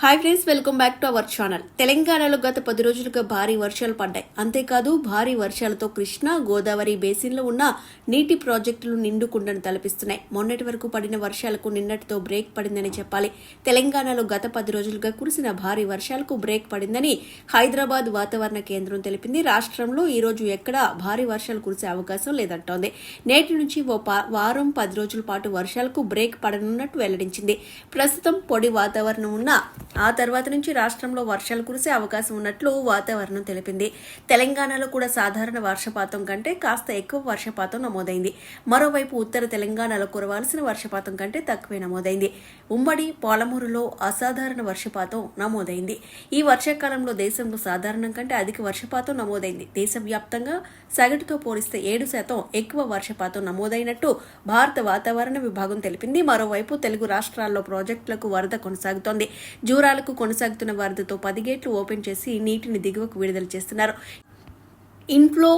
Hi friends, welcome back to our channel. తెలంగాణలో గత 10 రోజులుగా భారీ వర్షాలు పడ్డాయి. అంతేకాదు భారీ వర్షాలతో కృష్ణా, గోదావరి బేసిన్లో ఉన్న నీటి ప్రాజెక్టులు నిండుకుండను తలపిస్తున్నాయి. మొన్నటి వరకు పడిన వర్షాలకు నిన్నటితో బ్రేక్ పడిందని చెప్పాలి. తెలంగాణలో గత 10 రోజులుగా కురిసిన భారీ వర్షాలకు బ్రేక్ పడిందని హైదరాబాద్ వాతావరణ కేంద్రం తెలిపింది. రాష్ట్రంలో ఈ రోజు ఎక్కడా భారీ వర్షాలు కురిసే అవకాశం లేదంటోంది. నేటి నుంచి ఓ వారం 10 రోజుల పాటు వర్షాలకు బ్రేక్ పడనున్నట్టు వెల్లడించింది. ప్రస్తుతం పొడి వాతావరణం ఉన్న ఆ తర్వాత నుంచి రాష్ట్రంలో వర్షాలు కురిసే అవకాశం ఉన్నట్లు వాతావరణం తెలిపింది. తెలంగాణలో కూడా సాధారణ వర్షపాతం కంటే కాస్త ఎక్కువ వర్షపాతం నమోదైంది. మరోవైపు ఉత్తర తెలంగాణలో కురవాల్సిన వర్షపాతం కంటే తక్కువే నమోదైంది. ఉమ్మడి పాలమూరులో అసాధారణ వర్షపాతం నమోదైంది. ఈ వర్షాకాలంలో దేశంలో సాధారణం కంటే అధిక వర్షపాతం నమోదైంది. దేశవ్యాప్తంగా సగటుతో పోలిస్తే 7% ఎక్కువ వర్షపాతం నమోదైనట్టు భారత వాతావరణ విభాగం తెలిపింది. మరోవైపు తెలుగు రాష్ట్రాల్లో ప్రాజెక్టులకు వరద కొనసాగుతోంది. జూరాలకు కొనసాగుతున్న వరదతో 10 గేట్లు ఓపెన్ చేసి నీటిని దిగువకు విడుదల చేస్తున్నారు. ఇన్ఫ్లో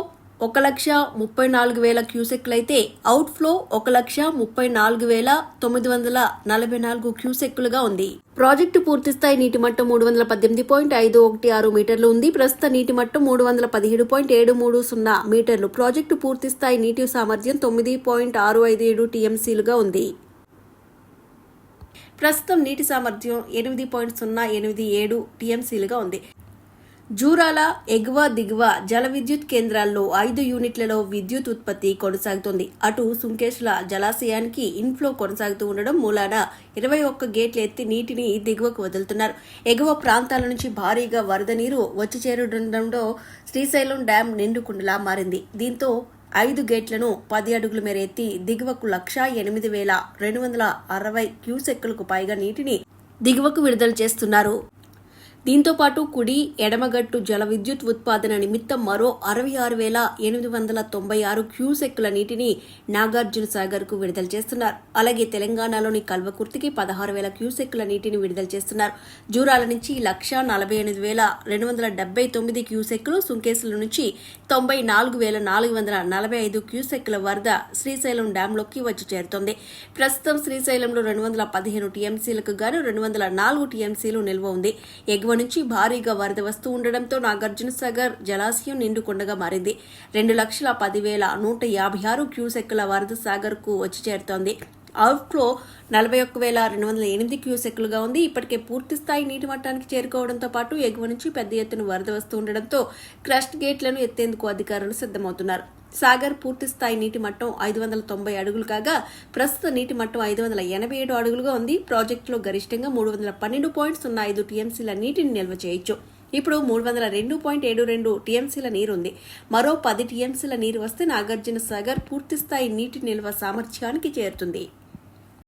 1,34,000 క్యూసెక్లయితే అవుట్ఫ్లో 1,34,944 క్యూసెక్కులుగా ఉంది. ప్రాజెక్టు పూర్తిస్థాయి నీటి మట్టం 318.516 మీటర్లు ఉంది. ప్రస్తుత నీటి మట్టం 317.730 మీటర్లు. ప్రాజెక్టు పూర్తిస్థాయి నీటి సామర్థ్యం 9.657 టీఎంసీలుగా ఉంది. ప్రస్తుతం నీటి సామర్థ్యం 8.087 టీఎంసీలుగా ఉంది. జూరాల ఎగువ దిగువ జల విద్యుత్ కేంద్రాల్లో 5 యూనిట్లలో విద్యుత్ ఉత్పత్తి కొనసాగుతోంది. అటు సుంకేశ్ల జలాశయానికి ఇన్ఫ్లో కొనసాగుతూ ఉండడం మూలాన 21 గేట్లు ఎత్తి నీటిని దిగువకు వదులుతున్నారు. ఎగువ ప్రాంతాల నుంచి భారీగా వరద నీరు వచ్చి చేరుతుండడంతో శ్రీశైలం డ్యాం నిండుకుండలా మారింది. దీంతో 5 గేట్లను 10 అడుగుల మేర ఎత్తి దిగువకు 1,08,260 క్యూసెక్కులకు పైగా నీటిని దిగువకు విడుదల చేస్తున్నారు. దీంతో పాటు కుడి ఎడమగట్టు జల విద్యుత్ ఉత్పాదన నిమిత్తం మరో 66,896 క్యూసెక్కుల నీటిని నాగార్జున సాగర్ కు విడుదల చేస్తున్నారు. అలాగే తెలంగాణలోని కల్వకుర్తికి 16,000 క్యూసెక్కుల నీటిని విడుదల చేస్తున్నారు. జూరాల నుంచి 1,48,279 క్యూసెక్కులు, సుంకేసుల నుంచి 94,445 క్యూసెక్కుల వరద శ్రీశైలం డ్యాంలోకి వచ్చి చేరుతోంది. ప్రస్తుతం శ్రీశైలంలో 215 టీఎంసీలకు గాను 204 టీఎంసీలు నిల్వ ఉంది. ఎగువ నుంచి భారీగా వరద వస్తూ ఉండడంతో నాగార్జున సాగర్ జలాశయం నిండుకుండగా మారింది. 2,10,156 క్యూసెక్కుల వరద సాగర్ కు వచ్చి చేరుతోంది. అవుట్ఫ్లో 41,208 క్యూసెక్కులుగా ఉంది. ఇప్పటికే పూర్తిస్థాయి నీటి మట్టానికి చేరుకోవడంతో పాటు ఎగువ నుంచి పెద్ద ఎత్తున వరద వస్తూ ఉండడంతో క్రస్ట్ గేట్లను ఎత్తేందుకు అధికారులు సిద్ధమవుతున్నారు. సాగర్ పూర్తిస్థాయి నీటి మట్టం 590 అడుగులు కాగా ప్రస్తుత నీటి మట్టం 587 అడుగులుగా ఉంది. ప్రాజెక్టులో గరిష్టంగా 312.05 టీఎంసీల నీటిని నిల్వ చేయొచ్చు. ఇప్పుడు 302.72 టీఎంసీల నీరుంది. మరో 10 టీఎంసీల నీరు వస్తే నాగార్జున సాగర్ పూర్తిస్థాయి నీటి నిల్వ సామర్థ్యానికి చేరుతుంది.